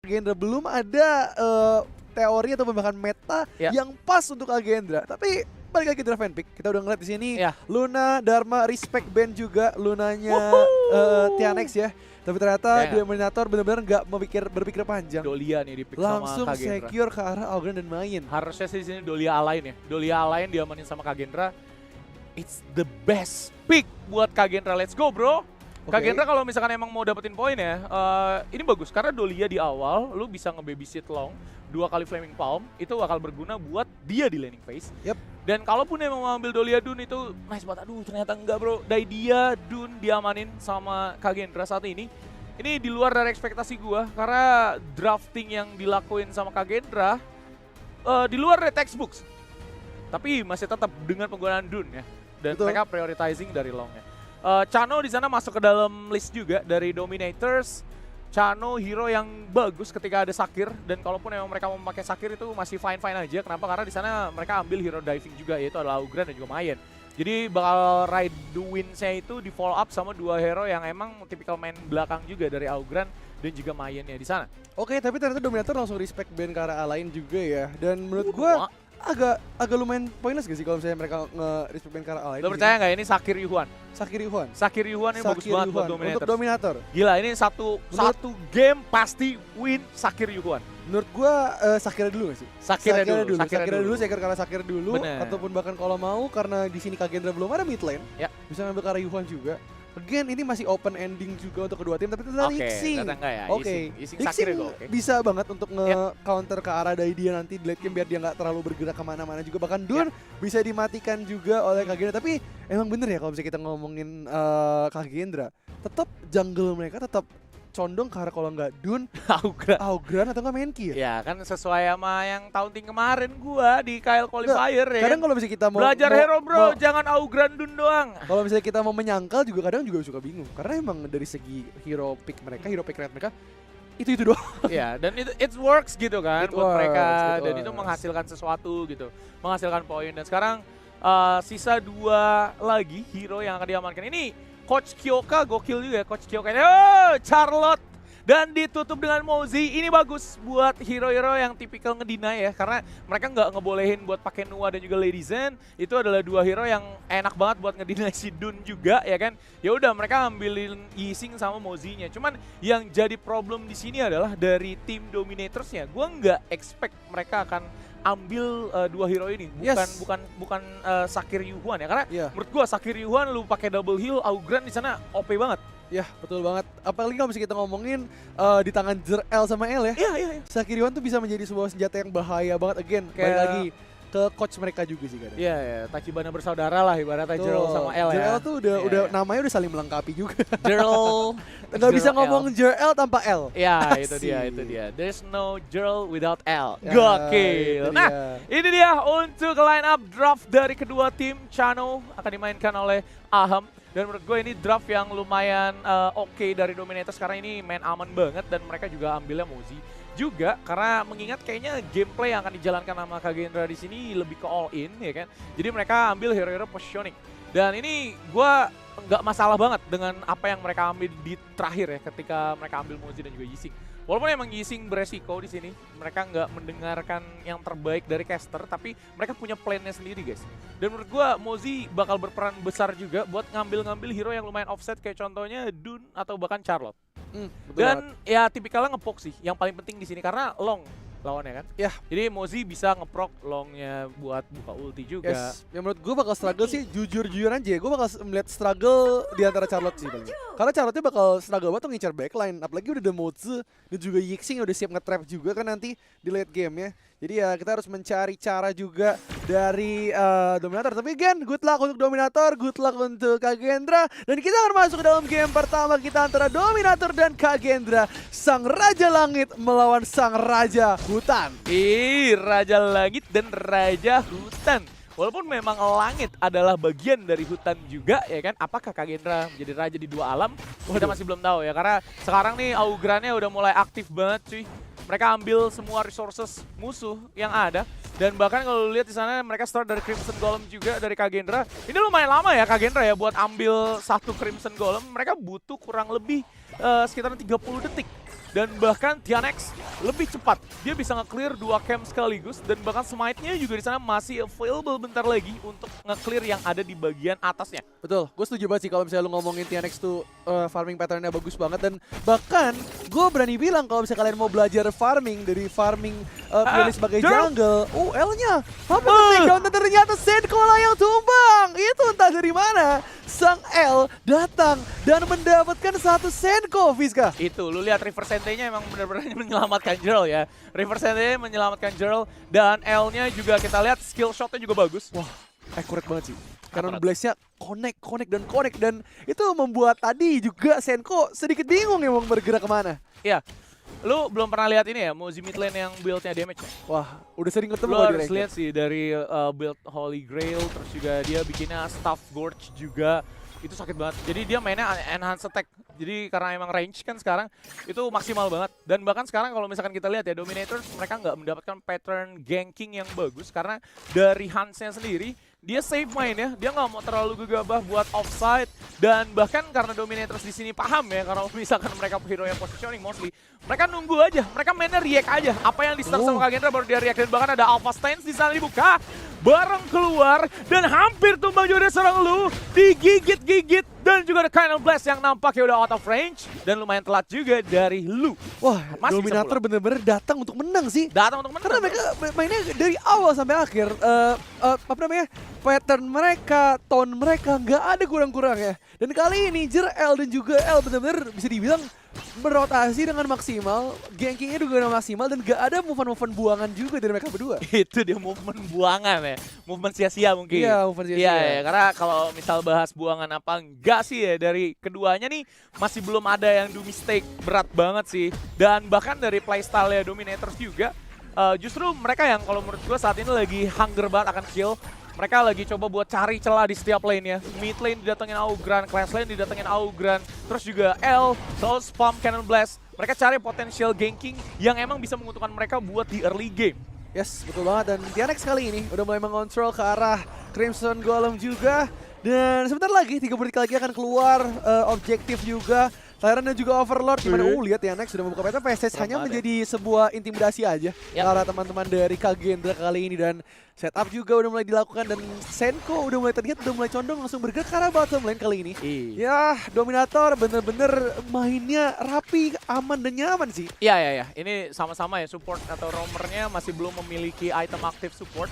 Kagendra belum ada teori atau bahkan meta yang pas untuk Kagendra. Tapi balik lagi Draft and Pick, kita udah ngeliat di sini Luna, Dharma, Respect Band juga Lunanya Tianex ya. Tapi ternyata Dominator benar-benar nggak berpikir panjang. Dolia nih di pick langsung sama Kagendra. secure ke arah Augran dan main. Harusnya sih di sini Dolia Align ya. Dolia Align diamanin sama Kagendra. It's the best pick buat Kagendra. Let's go bro. Kagendra kalau misalkan emang mau dapetin poin ya, ini bagus karena Dolia di awal lu bisa nge-babysit long 2 kali Flaming Palm, itu bakal berguna buat dia di laning phase. Dan kalaupun emang mau ambil Dolia Dun itu nice banget. Aduh ternyata enggak bro, dari dia Dun diamanin sama Kagendra saat ini. Ini di luar dari ekspektasi gua karena drafting yang dilakuin sama Kagendra di luar dari textbooks. Tapi masih tetap dengan penggunaan Dun ya. Dan mereka prioritizing dari longnya. Chano di sana masuk ke dalam list juga dari Dominators. Chano hero yang bagus ketika ada Sakir, dan kalaupun memang mereka mau memakai Sakir itu masih fine-fine aja. Kenapa? Karena di sana mereka ambil hero diving juga, yaitu adalah Augran dan juga Mayen. Jadi bakal ride the wins-nya itu di follow up sama 2 hero yang emang tipikal main belakang juga dari Augran dan juga Mayennya di sana. Oke, tapi ternyata Dominator langsung respect band ke arah lain juga ya. Dan menurut gua agak lumayan pointless gak sih kalau misalnya mereka nge-respect band ke arah lain. Lo percaya nggak ini Sakir Yuhuan? Sakir Yuhuan ini bagus banget buat Dominator. Untuk Dominator. Gila, ini satu game pasti win Sakir Yuhuan. Menurut gua Sakira dulu gak sih? Sakira dulu, karena Sakira dulu. Ataupun bahkan kalau mau karena di sini Kagendra belum ada mid lane, bisa ngambil ke arah Yuhuan juga. Again, ini masih open ending juga untuk kedua tim, tapi tentang Yixing. Yixing bisa banget untuk nge-counter ke arah dari dia nanti di late game biar dia nggak terlalu bergerak kemana-mana juga. Bahkan Dun bisa dimatikan juga oleh Kagendra. Tapi emang bener ya kalau misalnya kita ngomongin Kagendra, tetap jungle mereka tetap condong ke arah kalau nggak Dun, Augran atau nggak Menki ya? Ya kan sesuai sama yang tahun kemarin gua di KL Qualifier ya. Kadang kalau misalnya kita mau belajar hero bro, jangan Augran Dun doang. Kalau misalnya kita mau menyangkal juga kadang juga suka bingung. Karena emang dari segi hero pick rate mereka itu doang. Ya, dan it works gitu kan buat mereka. Dan itu menghasilkan sesuatu gitu, menghasilkan poin. Dan sekarang sisa 2 lagi hero yang akan diamankan. Ini Coach Kyoka gokil juga ya, Coach Kyoka. Charlotte dan ditutup dengan Mozi. Ini bagus buat hero-hero yang tipikal ngedeny ya, karena mereka nggak ngebolehin buat pakai Nua dan juga Lady Zen. Itu adalah 2 hero yang enak banget buat ngedeny si Dun juga ya kan. Ya udah mereka ambilin Yixing sama Mozi-nya. Cuman yang jadi problem di sini adalah dari tim Dominators-nya. Gua nggak expect mereka akan ambil 2 hero ini, bukan Sakir Yuhuan ya, karena menurut gua Sakir Yuhuan lu pakai double heal, Augran di sana OP banget. Ya betul banget. Apalagi kalau misalnya kita ngomongin di tangan Zerael sama El ya. Sakir Yuhuan tuh bisa menjadi sebuah senjata yang bahaya banget. Again, balik lagi ke coach mereka juga sih kadang. Iya, Tachibana bersaudara lah ibaratnya Jerl sama El ya. Jerl tuh udah namanya udah saling melengkapi juga. Jerl nggak bisa ngomong Jerl tanpa L. Ya, itu dia. There's no Jerl without L. Gokil. Nah, ini dia untuk line up draft dari kedua tim. Chano akan dimainkan oleh Aham. Dan menurut gue ini draft yang lumayan oke dari Dominators karena ini main aman banget dan mereka juga ambilnya Mozi juga karena mengingat kayaknya gameplay yang akan dijalankan sama Kagendra di sini lebih ke all in ya kan. Jadi mereka ambil hero-hero positioning. Dan ini gue nggak masalah banget dengan apa yang mereka ambil di terakhir ya ketika mereka ambil Mozi dan juga Yixing. Walaupun emang Yixing beresiko di sini, mereka nggak mendengarkan yang terbaik dari caster, tapi mereka punya plan-nya sendiri guys. Dan menurut gue Mozi bakal berperan besar juga buat ngambil-ngambil hero yang lumayan offset kayak contohnya Dun atau bahkan Charlotte. Dan ya tipikalnya ngepoke sih, yang paling penting di sini karena long lawannya kan. Jadi Mozi bisa ngeproc longnya buat buka ulti juga. Ya menurut gue bakal struggle sih, jujur-jujuran aja. Gue bakal melihat struggle di antara Charlotte sih paling. Karena Charlotte-nya bakal struggle banget ngincar backline. Apalagi udah ada Mozi dan juga Yixing udah siap nge-trap juga kan nanti di late game ya. Jadi ya kita harus mencari cara juga dari Dominator. Tapi again, good luck untuk Dominator, good luck untuk Kagendra. Dan kita akan masuk ke dalam game pertama kita antara Dominator dan Kagendra. Sang Raja Langit melawan Sang Raja Hutan. Raja Langit dan Raja Hutan. Walaupun memang langit adalah bagian dari hutan juga ya kan. Apakah Kagendra menjadi raja di 2 alam? Kita masih belum tahu ya. Karena sekarang nih Augrannya udah mulai aktif banget cuy. Mereka ambil semua resources musuh yang ada. Dan bahkan kalau lihat di sana mereka start dari Crimson Golem juga dari Kagendra. Ini lumayan lama ya Kagendra ya buat ambil 1 Crimson Golem. Mereka butuh kurang lebih sekitaran 30 detik. Dan bahkan Tianex lebih cepat. Dia bisa nge-clear 2 camp sekaligus dan bahkan smite-nya juga di sana masih available bentar lagi untuk nge-clear yang ada di bagian atasnya. Betul, gue setuju banget sih kalau misalnya lu ngomongin Tianex tuh farming pattern-nya bagus banget dan bahkan gue berani bilang kalau misalnya kalian mau belajar farming dari farming pilih sebagai jungle, L-nya apa dan ternyata Senko lah yang tumbang. Itu entah dari mana sang L datang dan mendapatkan satu Senko, Fiska. Itu, lu lihat River Sente-nya emang benar-benar menyelamatkan Jerl ya. River Sente menyelamatkan Jerl dan L-nya juga kita lihat skill shot-nya juga bagus. Wah, accurate banget sih. Karena Blaze-nya connect dan itu membuat tadi juga Senko sedikit bingung ya mau bergerak kemana. Iya. Lu belum pernah lihat ini ya, Mozi mid lane yang build-nya damage ya? Wah, udah sering ketemu. Lu harus lihat sih dari build Holy Grail, terus juga dia bikinnya Staff Gorge juga. Itu sakit banget. Jadi dia mainnya enhance attack. Jadi karena emang range kan sekarang itu maksimal banget. Dan bahkan sekarang kalau misalkan kita lihat ya, Dominators mereka nggak mendapatkan pattern ganking yang bagus karena dari Hans-nya sendiri dia save main ya, dia nggak mau terlalu gegabah buat offside dan bahkan karena Dominators di sini paham ya kalau misalkan mereka hero yang positioning mostly, mereka nunggu aja, mereka mainnya react aja. Apa yang di-start sama Kagendra baru dia react dan bahkan ada Alpha Stance di sana dibuka, bareng keluar dan hampir tumbang juga serang lu, digigit-gigit dan juga ada Final Blast yang nampaknya udah out of range dan lumayan telat juga dari lu. Wah, masih Dominator bener-bener datang untuk menang sih. Datang untuk menang. Karena mereka mainnya dari awal sampai akhir. Apa namanya? Pattern mereka, tone mereka nggak ada kurang-kurangnya. Dan kali ini L dan juga L bener-bener bisa dibilang berotasi dengan maksimal, gankingnya juga maksimal dan gak ada movement buangan juga dari mereka berdua. Itu dia movement buangan ya, movement sia-sia mungkin. Iya, movement sia-sia. Iya, ya, karena kalau misal bahas buangan apa enggak sih ya, dari keduanya nih masih belum ada yang do mistake berat banget sih. Dan bahkan dari playstyle-nya Dominators juga, justru mereka yang kalau menurut gue saat ini lagi hunger banget akan kill. Mereka lagi coba buat cari celah di setiap lane ya. Mid lane didatengin Augran, class lane didatengin Augran, terus juga L, selalu spam Cannon Blast. Mereka cari potential ganking yang emang bisa menguntungkan mereka buat di early game. Yes, betul banget. Dan Tianex kali ini udah mulai mengontrol ke arah Crimson Golem juga. Dan sebentar lagi, 3 menit lagi akan keluar objektif juga. Tyrant dan juga Overlord, gimana? Lihat ya, Next sudah membuka peta, PSS hanya menjadi sebuah intimidasi aja para teman-teman dari Kagendra kali ini. Dan setup juga udah mulai dilakukan dan Senko udah mulai terlihat, udah mulai condong langsung bergerak ke arah bottom lane kali ini. Ya, Dominator bener-bener mainnya rapi, aman dan nyaman sih. Iya. Ini sama-sama ya, support atau roamernya masih belum memiliki item aktif support.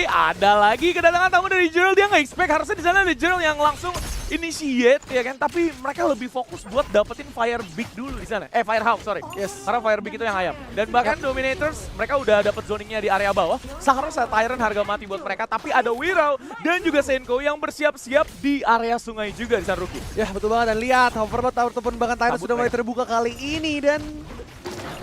Ada lagi kedatangan tamu dari Jerl, dia nggak expect, harusnya di sana ada Jerl yang langsung initiate ya kan, tapi mereka lebih fokus buat dapetin Fire Big dulu di sana. Firehouse, sorry. Yes. Karena Fire Big itu yang ayam. Dan bahkan Dominators mereka udah dapet zoningnya di area bawah. Seharusnya Tyrant harga mati buat mereka, tapi ada Wirau dan juga Senko yang bersiap-siap di area sungai juga di sana, Rookie. Ya, betul banget. Dan lihat Overlord ataupun bahkan Tyrant sudah mulai terbuka kali ini dan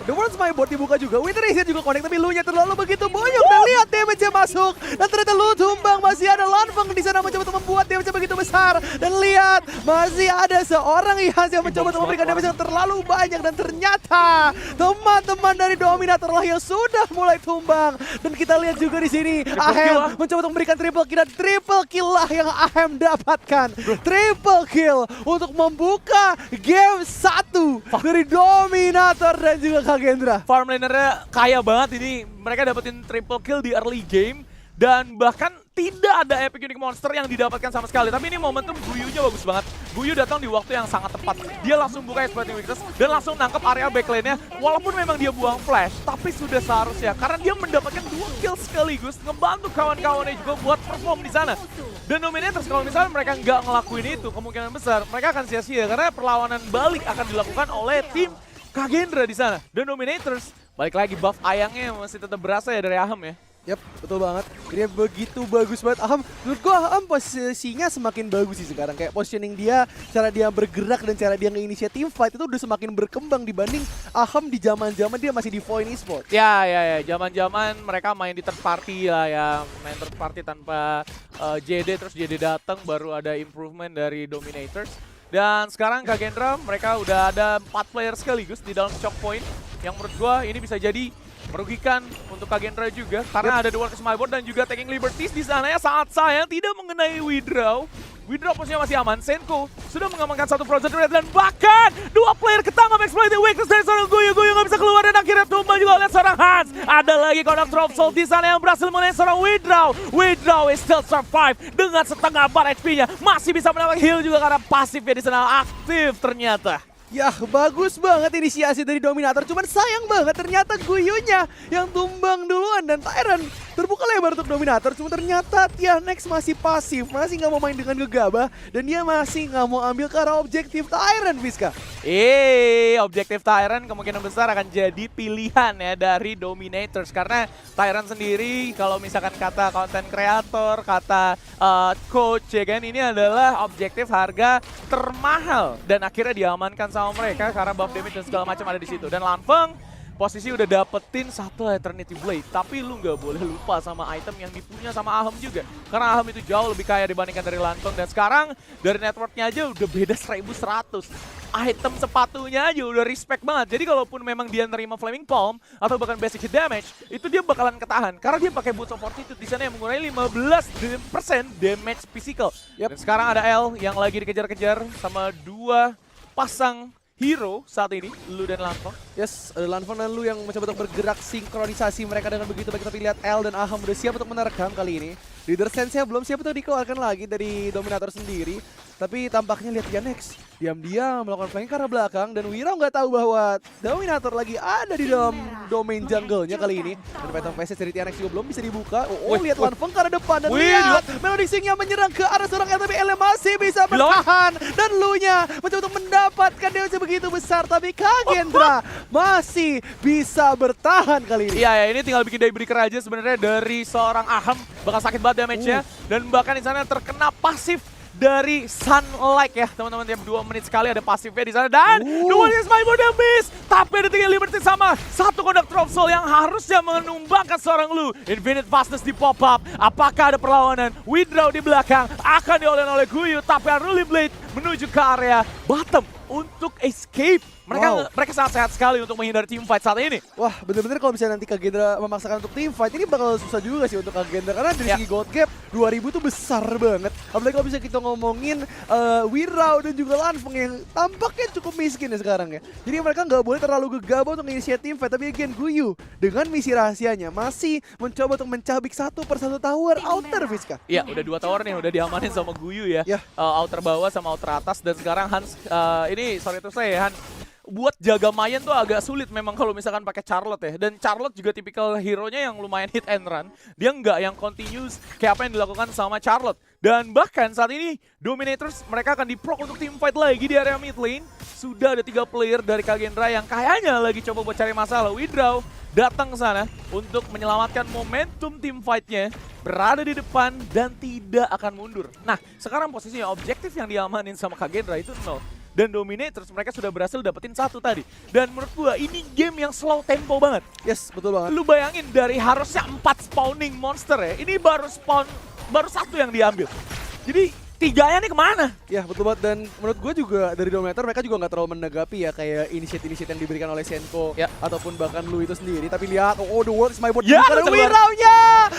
The World's My Board dibuka juga, Winter Reset juga connect, tapi Lu-nya terlalu begitu boyong. Dan lihat damage-nya masuk, dan ternyata Lu tumbang. Masih ada Lanfeng di sana mencoba untuk membuat damage begitu besar. Dan lihat, masih ada seorang Yas yang mencoba untuk memberikan damage yang terlalu banyak. Dan ternyata teman-teman dari Dominator lah yang sudah mulai tumbang. Dan kita lihat juga di sini, Ahem mencoba untuk memberikan triple kill, dan triple kill lah yang Ahem dapatkan. Triple kill untuk membuka game 1 dari Dominator dan juga Kagendra. Farm lanernya kaya banget ini, mereka dapetin triple kill di early game dan bahkan tidak ada epic unique monster yang didapatkan sama sekali. Tapi ini momentum Guyunya bagus banget. Guyu datang di waktu yang sangat tepat. Dia langsung buka exploiting weakness dan langsung nangkep area backlane-nya. Walaupun memang dia buang flash, tapi sudah seharusnya karena dia mendapatkan 2 kill sekaligus, ngebantu kawan-kawannya juga buat perform di sana. Dan Dominators kalau misalnya mereka nggak ngelakuin itu, kemungkinan besar mereka akan sia-sia karena perlawanan balik akan dilakukan oleh tim Kagendra di sana. Dan Dominators balik lagi buff ayangnya masih tetap berasa ya dari Ahem ya. Yap, betul banget. Dia begitu bagus banget. Ahem, menurut gua Ahem posisinya semakin bagus sih sekarang. Kayak positioning dia, cara dia bergerak dan cara dia nge-initiate team fight itu udah semakin berkembang dibanding Ahem di zaman-zaman dia masih di Void Esports. Ya. Zaman-zaman mereka main di third party lah ya. Main third party tanpa JD, terus JD datang baru ada improvement dari Dominators. Dan sekarang Kagendra mereka udah ada 4 player sekaligus di dalam choke point yang menurut gua ini bisa jadi merugikan untuk Kagendra juga karena ada The World My Board dan juga taking liberties di sana ya, sangat sayang tidak mengenai withdraw Withdraw posisinya masih aman. Senko sudah mengamankan satu Frozen Red dan bahkan dua player ketangkap exploit the weakness dari seorang Guyu nggak bisa keluar dan akhirnya tumbang juga oleh seorang Hans. Ada lagi Conductor of Soul di sana yang berhasil mengenai seorang Withdraw. Withdraw is still survive dengan setengah bar HP-nya. Masih bisa mendapatkan heal juga karena pasifnya di sana aktif ternyata. Ya, bagus banget inisiasi dari Dominator, cuman sayang banget ternyata Guyunya yang tumbang duluan dan Tyrant terbuka lebar untuk Dominator, cuma ternyata Tianex masih pasif, masih nggak mau main dengan gegabah dan dia masih nggak mau ambil ke arah objektif Tyrant, Fiska. Objektif Tyrant kemungkinan besar akan jadi pilihan ya dari Dominators karena Tyrant sendiri kalau misalkan kata content creator, kata coach ya kan, ini adalah objektif harga termahal dan akhirnya diamankan sama mereka karena buff damage dan segala macam ada di situ. Dan Lanfeng posisi udah dapetin satu Eternity Blade, tapi lu nggak boleh lupa sama item yang dipunya sama Ahem juga. Karena Ahem itu jauh lebih kaya dibandingkan dari Lanfeng dan sekarang dari networknya aja udah beda 1100. Item sepatunya aja udah respect banget. Jadi kalaupun memang dia nerima Flaming Palm atau bahkan basic hit damage, itu dia bakalan ketahan karena dia pakai Boots of Fortitude di sana yang mengurangi 15% damage physical. Dan sekarang ada L yang lagi dikejar-kejar sama dua pasang hero saat ini, Lu dan Lanfeng. Yes, ada Lanfeng dan Lu yang mencoba untuk bergerak sinkronisasi mereka dengan begitu baik. Tapi lihat L dan Ahem udah siap untuk menerkam kali ini. Leader Sense-nya belum siap untuk dikeluarkan lagi dari Dominator sendiri. Tapi tampaknya lihat Tianex diam-diam melakukan flanking ke arah belakang dan Wiro nggak tahu bahwa Dominator lagi ada di dalam domain jungle-nya kali ini. Dan Phantom Passage dari Tianex juga belum bisa dibuka. Lihat Lanfeng ke arah depan dan lihat Melodic Sing-nya menyerang ke arah seorang LTB. L masih bisa bertahan dan Lu-nya mencoba untuk mendapatkan damage begitu besar, tapi Kagendra masih bisa bertahan kali ini. Iya, ini tinggal bikin daybreaker aja sebenarnya dari seorang Ahem, bakal sakit banget damage-nya dan bahkan di sana terkena pasif dari Sunlight ya teman-teman, tiap 2 menit sekali ada pasifnya di sana dan dua is my the miss, tapi ada 3 Liberty sama satu Conductor of Soul yang harusnya menumbangkan seorang Lu. Infinite Fastness di pop up, apakah ada perlawanan? Withdraw di belakang akan diolah oleh Guyu, tapi Unruly Blade menuju ke area bottom untuk escape. Mereka sangat sehat sekali untuk menghindari teamfight saat ini. Wah, bener-bener kalau misalnya nanti Kagendra memaksakan untuk teamfight, ini bakal susah juga sih untuk Kagendra. Karena dari segi gold gap, 2000 tuh besar banget. Apalagi kalau bisa kita ngomongin Withdraw dan juga Lanfeng yang tampaknya cukup miskin ya sekarang ya. Jadi mereka nggak boleh terlalu gegabah untuk initiate teamfight. Tapi again, Guyu dengan misi rahasianya masih mencoba untuk mencabik satu persatu tower outer, Fiska. Iya, udah 2 tower nih, udah diamanin sama Guyu ya. Outer bawah sama outer atas dan sekarang Hans, ini sorry to say ya Han, buat jaga Mayan tuh agak sulit memang kalau misalkan pakai Charlotte ya. Dan Charlotte juga tipikal hero-nya yang lumayan hit and run. Dia nggak yang continuous kayak apa yang dilakukan sama Charlotte. Dan bahkan saat ini Dominators mereka akan di-proc untuk teamfight lagi di area mid lane. Sudah ada 3 player dari Kagendra yang kayaknya lagi coba buat cari masalah. Withdraw datang ke sana untuk menyelamatkan momentum teamfight-nya. Berada di depan dan tidak akan mundur. Nah, sekarang posisinya objektif yang diamanin sama Kagendra itu 0. Dan Dominators mereka sudah berhasil dapetin 1 tadi. Dan menurut gua ini game yang slow tempo banget. Yes, betul banget. Lu bayangin dari harusnya 4 spawning monster ya, ini baru 1 yang diambil. Jadi 3-nya nih kemana? Ya betul banget, dan menurut gue juga dari Dominator mereka juga nggak terlalu menanggapi ya kayak initiate yang diberikan oleh Senko ataupun bahkan Lu itu sendiri. Tapi lihat, the world is my board. Ya, karena Withdraw-nya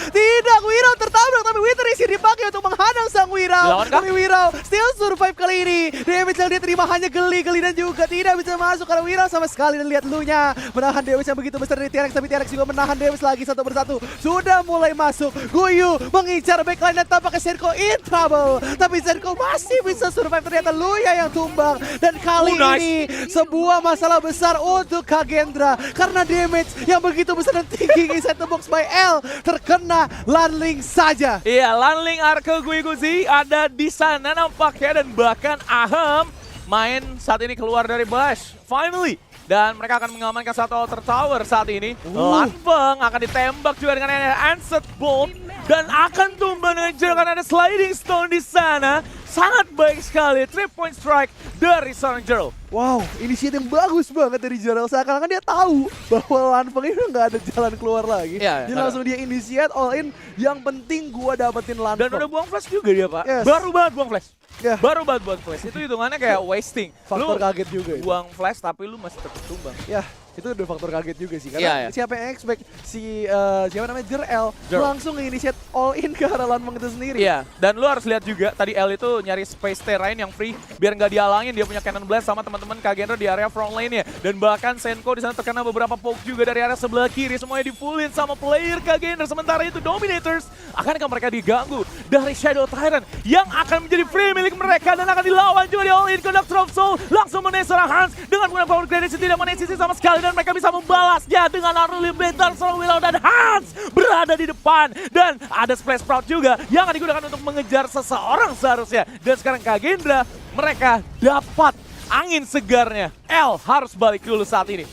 tidak, Withdraw tertabrak tapi Wither isi dipakai untuk menghadang sang Withdraw. Tapi Withdraw still survive kali ini. Damage yang dia terima hanya geli dan juga tidak bisa masuk karena Withdraw sama sekali. Dan lihat Lu-nya menahan damage yang begitu besar dari Tianex, tapi Tianex juga menahan damage lagi satu persatu. Sudah mulai masuk. Guyu mengincar backline dan tampaknya Senko in trouble. Tapi Senko masih bisa survive, ternyata Lu-nya yang tumbang. Dan kali ini sebuah masalah besar untuk Kagendra karena damage yang begitu besar dan tinggi inside the box by L terkena Lanling saja. Iya, Lanling Arke Guiguzi ada di sana nampaknya dan bahkan Ahem main saat ini keluar dari Bash. Finally. Dan mereka akan mengamankan satu outer tower saat ini. Lanfeng akan ditembak juga dengan Ancet Bolt. Dan akan tumbang karena ada sliding stone di sana. Sangat baik sekali. 3-point strike dari seorang Jerl. Wow, inisiatif yang bagus banget dari Jerl. Seakan-akan dia tahu bahwa Lanfeng itu nggak ada jalan keluar lagi. Jadi langsung dia initiate all in. Yang penting gua dapetin Lanfeng. Dan udah buang flash juga dia, Pak. Baru banget buang flash. baru buat flash. Itu hitungannya kayak wasting. Faktor kaget juga. Buang flash tapi lu masih tetap tumbang. Ya, itu udah faktor kaget juga sih. Karena siapa yang expect siapa namanya Jrel langsung initiate all in ke arah Lanfeng itu sendiri. Iya, dan lu harus lihat juga tadi L itu nyari space terrain yang free biar nggak dihalangin, dia punya cannon blast sama teman-teman Kagenra di area front lane-nya. Dan bahkan Senko di sana terkena beberapa poke juga dari area sebelah kiri, semuanya di-fullin sama player Kagenra. Sementara itu Dominators akankah mereka diganggu dari Shadow Tyrant yang akan menjadi free milik mereka dan akan dilawan juga di all in Conductor of Soul. Langsung menaik seorang Hans dengan menggunakan power gradation tidak menaik sisi sama sekali dan mereka bisa membalasnya dengan Unruly Blade dan seorang Willow dan Hans berada di depan. Dan ada Splash Sprout juga yang akan digunakan untuk mengejar seseorang seharusnya. Dan sekarang Kagendra mereka dapat angin segarnya. L harus balik dulu saat ini.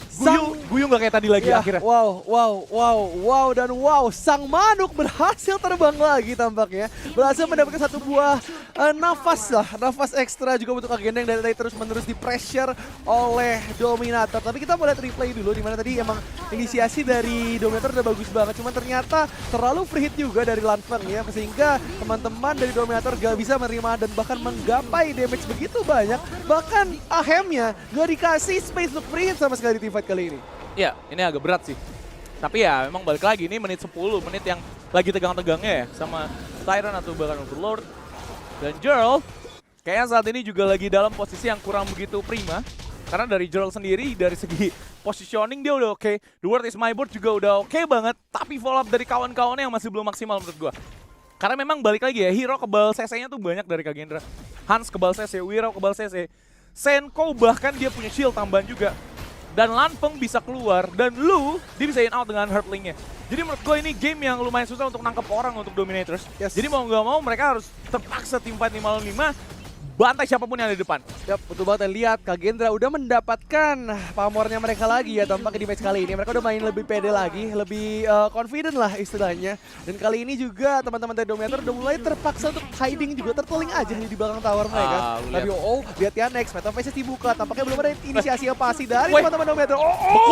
Guyung gak kayak tadi lagi akhirnya. Wow, dan sang manuk berhasil terbang lagi tampaknya. Berhasil mendapatkan satu buah nafas ekstra juga untuk Kagendra yang dari tadi terus-menerus di pressure oleh Dominator. Tapi kita mau lihat replay dulu, dimana tadi emang inisiasi dari Dominator udah bagus banget. Cuman ternyata terlalu free hit juga dari Lanfeng ya, sehingga teman-teman dari Dominator gak bisa menerima dan bahkan menggapai damage begitu banyak. Bahkan Ahemnya gak dikasih space untuk free hit sama sekali di teamfight kali ini. Ya, ini agak berat sih. Tapi ya memang balik lagi, ini menit 10, menit yang lagi tegang-tegangnya ya sama Tyrant atau bahkan Overlord. Dan Jrel kayaknya saat ini juga lagi dalam posisi yang kurang begitu prima. Karena dari Jrel sendiri, dari segi positioning dia udah oke. The Word is my board juga udah oke banget. Tapi follow up dari kawan-kawannya yang masih belum maksimal menurut gua. Karena memang balik lagi ya, hero kebal CC-nya tuh banyak dari Kagendra. Hans kebal CC, Wiro kebal CC. Senko bahkan dia punya shield tambahan juga. Dan Lanfeng bisa keluar, dan lu dia bisa in out dengan Hurtling-nya. Jadi menurut gue ini game yang lumayan susah untuk nangkep orang untuk Dominators. Jadi mau nggak mau mereka harus terpaksa teamfight 5-5, bantai siapapun yang ada di depan. Yap, betul banget. Dan lihat Kagendra udah mendapatkan pamornya mereka lagi ya tampaknya di match kali ini. Mereka udah main lebih pede lagi, lebih confident lah istilahnya. Dan kali ini juga teman-teman dari Dominator udah mulai terpaksa untuk hiding juga, terteling aja nih di belakang tower mereka. Tapi lihat Tianex, Metaface dibuka, tampaknya belum ada inisiasi yang pasti dari teman-teman Dominator.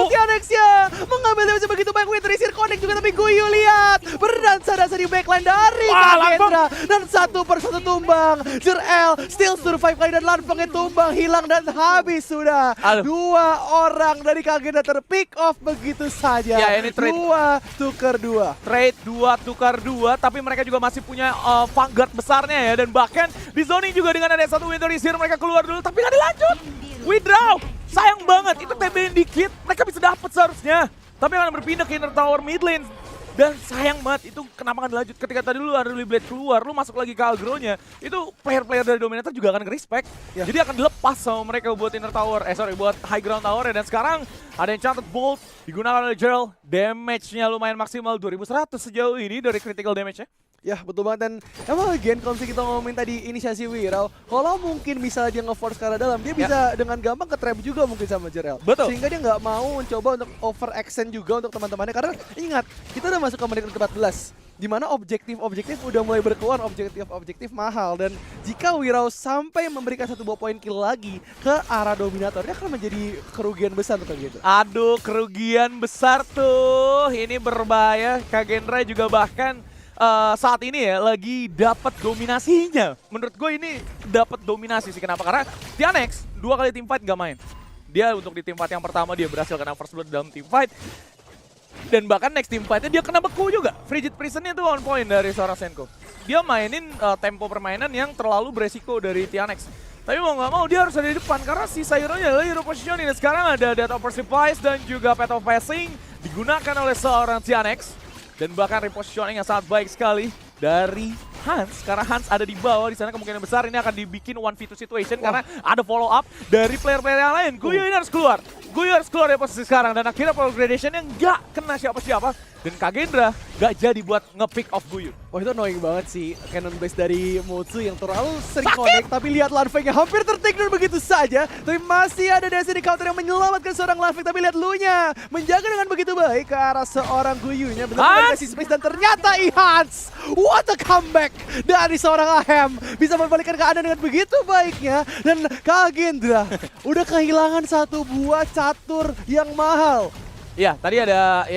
Tianex ya mengambil damage begitu baik. Witrisir connect juga, tapi Guyu lihat berdansa-dansa di backline dari Kagendra. Dan satu persatu tumbang. Jrel still survive kali dan Lanfeng tumbang, hilang dan habis sudah. Dua orang dari Kagendra terpick off begitu saja. Ya, ini trade 2 tukar 2. Trade 2 tukar 2, tapi mereka juga masih punya vanguard besarnya ya. Dan bahkan di zoning juga dengan ada satu Winter Seer mereka keluar dulu, tapi nggak dilanjut. Withdraw, sayang banget, itu TB-in dikit, mereka bisa dapat seharusnya. Tapi akan berpindah ke inner tower mid lane. Dan sayang banget, itu kenapa kan dilanjut ketika tadi lu Unruly Blade keluar, lu masuk lagi ke agronya, itu player-player dari Dominator juga akan nge-respect. Jadi akan dilepas sama mereka buat inner tower, buat high ground tower. Dan sekarang ada Enchanted Bolt digunakan oleh Jrel, damage-nya lumayan maksimal 2100 sejauh ini dari critical damage-nya. Ya betul banget, dan emang again kalau kita ngomongin tadi inisiasi Wiro, kalau mungkin misalnya dia nge-force ke arah dalam, dia bisa dengan gampang ke-trap juga mungkin sama Jrel. Betul. Sehingga dia nggak mau mencoba untuk overextend juga untuk teman-temannya, karena ingat, kita udah masuk ke menit ke-14. Di mana objektif udah mulai berkeluar, objektif mahal. Dan jika Wiro sampai memberikan satu buah poin kill lagi ke arah Dominator, dia akan menjadi kerugian besar tuh gitu. Aduh, kerugian besar tuh. Ini berbahaya. Kagendra juga bahkan saat ini ya lagi dapat dominasinya. Menurut gue ini dapat dominasi sih. Kenapa? Karena Tianex 2 kali teamfight gak main. Dia untuk di teamfight yang pertama dia berhasil kena first blood dalam teamfight. Dan bahkan next teamfightnya dia kena beku juga. Frigid Prison-nya tuh on point dari seorang Senko. Dia mainin tempo permainan yang terlalu beresiko dari Tianex. Tapi mau nggak mau dia harus ada di depan karena si Sayuronya adalah hero positioning. Dan sekarang ada Death of Supplies dan juga Path of Passing digunakan oleh seorang Tianex. Dan bahkan repositioning yang sangat baik sekali dari Hans. Karena Hans ada di bawah, di sana kemungkinan besar ini akan dibikin 1v2 situation. Karena ada follow up dari player-player yang lain. Guyu ini harus keluar. Guyu harus keluar dari posisi sekarang. Dan akhirnya power gradation yang nggak kena siapa-siapa. Dan Kagendra nggak jadi buat nge-pick off Guyu. Wah itu annoying banget sih, cannon blast dari Motsu yang terlalu sering connect. Tapi lihat Lanfeng yang hampir tertakedown begitu saja. Tapi masih ada Destiny counter yang menyelamatkan seorang Lanfeng. Tapi lihat Lu-nya menjaga dengan begitu baik ke arah seorang Guyunya. Benar-benar dikasih space dan ternyata Ihans. What a comeback dari seorang Ahem. Bisa membalikkan keadaan dengan begitu baiknya. Dan Kagendra udah kehilangan satu buah catur yang mahal. Iya, tadi ada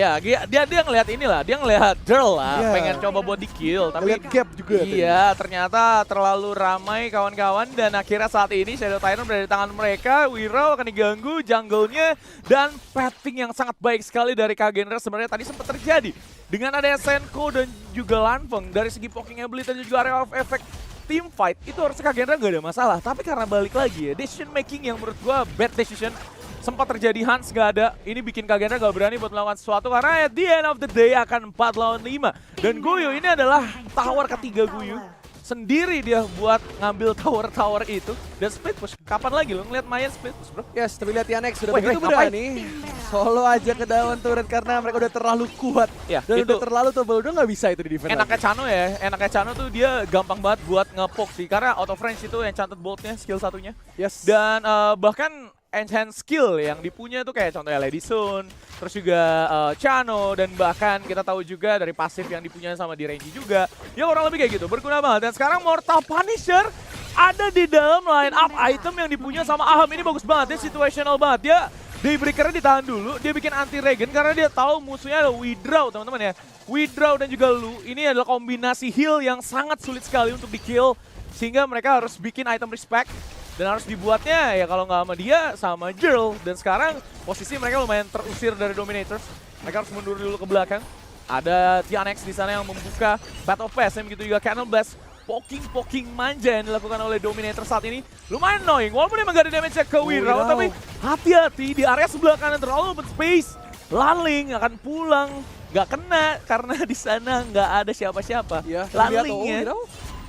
dia ngelihat inilah, dia ngelihat Drill lah, pengen coba buat di kill, tapi ngelihat gap juga. Iya, ternyata terlalu ramai kawan-kawan dan akhirnya saat ini Shadow Tyrant berada di tangan mereka. Wirau akan diganggu jungle-nya dan pathing yang sangat baik sekali dari Kagenra sebenarnya tadi sempat terjadi dengan adanya Senko dan juga Lanfeng dari segi poking ability dan juga area of effect team fight itu harusnya Kagenra nggak ada masalah, tapi karena balik lagi ya decision making yang menurut gua bad decision. Sempat terjadi Hans nggak ada, ini bikin Kagenra nggak berani buat melakukan sesuatu karena at the end of the day akan 4 lawan 5. Dan Guyu ini adalah tower ketiga Guyu. Sendiri dia buat ngambil tower-tower itu dan split push. Kapan lagi lo ngeliat Mayan split push, bro? Yes, tapi lihat Tianex sudah begitu berani. Solo aja ke daun turret karena mereka udah terlalu kuat. Ya, dan itu udah terlalu tebal, udah nggak bisa itu di defend. Enaknya Chano ya, enaknya Chano tuh dia gampang banget buat nge-poke sih. Karena out of range itu enchanted bolt-nya, skill satunya. Yes. Dan bahkan enchant skill yang dipunya tuh kayak contohnya Lady Sun, terus juga Chano, dan bahkan kita tahu juga dari pasif yang dipunya sama di Renji juga. Ya kurang lebih kayak gitu, berguna banget. Dan sekarang Mortal Punisher ada di dalam line up item yang dipunya sama Aham. Ini bagus banget, dia situational banget. Dia Daybreaker-nya ditahan dulu, dia bikin anti-regen karena dia tahu musuhnya ada Withdraw teman-teman ya. Withdraw dan juga Lu, ini adalah kombinasi heal yang sangat sulit sekali untuk di-kill. Sehingga mereka harus bikin item respect. Dan harus dibuatnya ya kalau nggak sama dia, sama Jirl. Dan sekarang posisi mereka lumayan terusir dari Dominators. Mereka harus mundur dulu ke belakang. Ada Tianex di sana yang membuka Battle Pass, yang begitu juga Cannon Blast. Poking manja yang dilakukan oleh Dominator saat ini. Lumayan annoying, walaupun emang gak ada damage ke Wirau. Tapi hati-hati di area sebelah kanan terlalu open space. Lanling akan pulang. Gak kena karena di sana nggak ada siapa-siapa. Ya, Lanlingnya.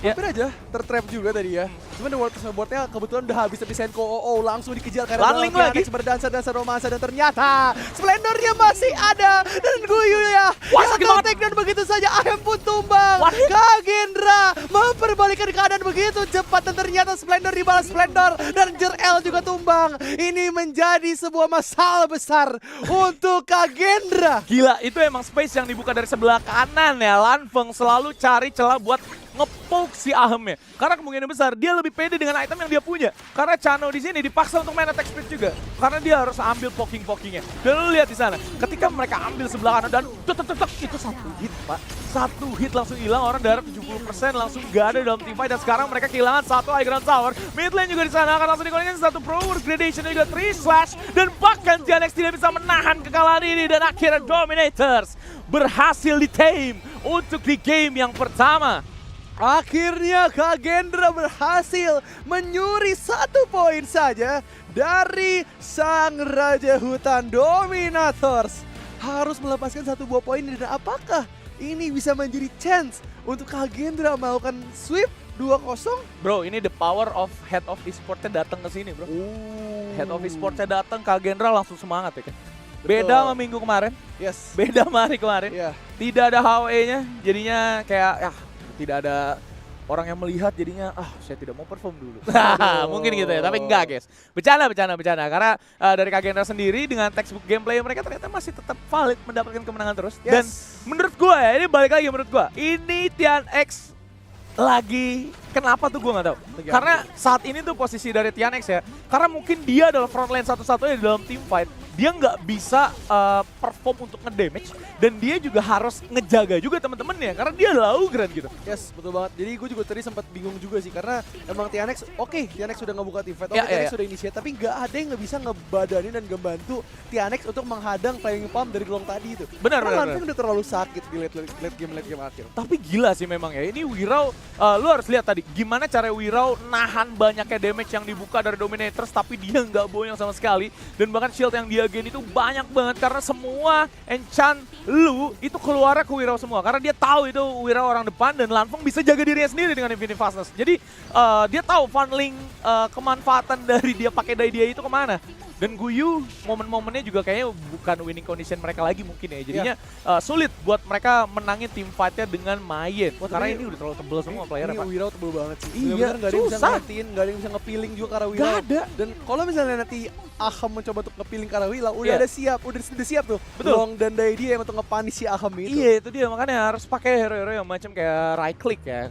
Hampir aja tertrap juga tadi ya. Cuman di World Board-nya kebetulan udah habis, tapi Senko langsung dikejar karena Lanling lagi berdansa-dansa romansa dan ternyata Splendor-nya masih ada dan Guyu ya. Wah, sakit banget. Dan begitu saja Ahem pun tumbang. Kagendra memperbalikan keadaan begitu cepat dan ternyata Splendor dibalas Splendor dan Jirl juga tumbang. Ini menjadi sebuah masalah besar untuk Kagendra. Gila, itu emang space yang dibuka dari sebelah kanan ya. Lanfeng selalu cari celah buat nge-poke si Ahem ya. Karena kemungkinan besar dia lebih pede dengan item yang dia punya. Karena Chano di sini dipaksa untuk main attack speed juga. Karena dia harus ambil pokingnya. Dan lu lihat di sana, ketika mereka ambil sebelah kanan dan itu satu hit, Pak. Satu hit langsung hilang, orang darah 70% langsung gak ada dalam teamfight. Dan sekarang mereka kehilangan satu high ground tower. Mid lane juga di sana akan langsung dikoneksi satu power gradation juga 3 slash. Dan bahkan Tianex tidak bisa menahan kekalahan ini. Dan akhirnya Dominators berhasil di-tame untuk di game yang pertama. Akhirnya Kagendra berhasil menyuri 1 poin saja dari sang Raja Hutan Dominators. Harus melepaskan 1 buah poin dan apakah ini bisa menjadi chance untuk Kagendra melakukan sweep 2-0? Bro, ini the power of Head of Esports-nya datang ke sini, bro. Head of Esports-nya datang, Kagendra langsung semangat ya kan. Beda sama minggu kemarin. Yes. Beda sama hari kemarin. Yeah. Tidak ada HWE-nya, jadinya kayak tidak ada orang yang melihat jadinya saya tidak mau perform dulu. Mungkin gitu ya, tapi enggak guys. Bercanda. Karena dari Kagendra sendiri dengan textbook gameplay mereka ternyata masih tetap valid mendapatkan kemenangan terus. Yes. Dan menurut gua ya, ini balik lagi menurut gua. Ini Tianex lagi kenapa tuh gue nggak tahu. Karena saat ini tuh posisi dari Tianex ya, karena mungkin dia adalah front line satu-satunya di dalam team fight. Dia nggak bisa perform untuk ngedamage dan dia juga harus ngejaga juga teman-temannya karena dia adalah Ugran gitu. Yes, betul banget. Jadi gue juga tadi sempat bingung juga sih karena emang Tianex, Tianex sudah ngebuka team fight, Tianex sudah initiate, tapi nggak ada yang bisa ngebadanin dan ngebantu Tianex untuk menghadang Flying Palm dari long tadi itu. Benar. Lanfeng udah terlalu sakit di late game akhir. Tapi gila sih memang ya. Ini Wirau, lu harus lihat tadi gimana cara Wirau nahan banyaknya damage yang dibuka dari Dominators tapi dia nggak boyong sama sekali. Dan bahkan shield yang dia gain itu banyak banget karena semua enchant lu itu keluarnya ke Wirau semua. Karena dia tahu itu Wirau orang depan dan Lanfeng bisa jaga dirinya sendiri dengan Infinite Fastness. Jadi dia tahu funneling kemanfaatan dari dia pakai dai dia itu kemana. Dan Guyu momen-momennya juga kayaknya bukan winning condition mereka lagi mungkin ya. Jadinya sulit buat mereka menangin team fight-nya dengan Mayen. Karena ini udah terlalu tebel semua player-nya, Pak. Wirau tebel banget sih. Iya, nggak ada yang bisa ngertiin, nggak ada yang bisa nge-peeling juga karena Wirau. Nggak ada. Dan kalau misalnya nanti Aham mencoba untuk nge-peeling karena Wirau, udah siap tuh. Betul. Long dan Dai dia yang untuk nge-punish si Aham itu. Iya, itu dia makanya harus pakai hero-hero yang macam kayak right click ya.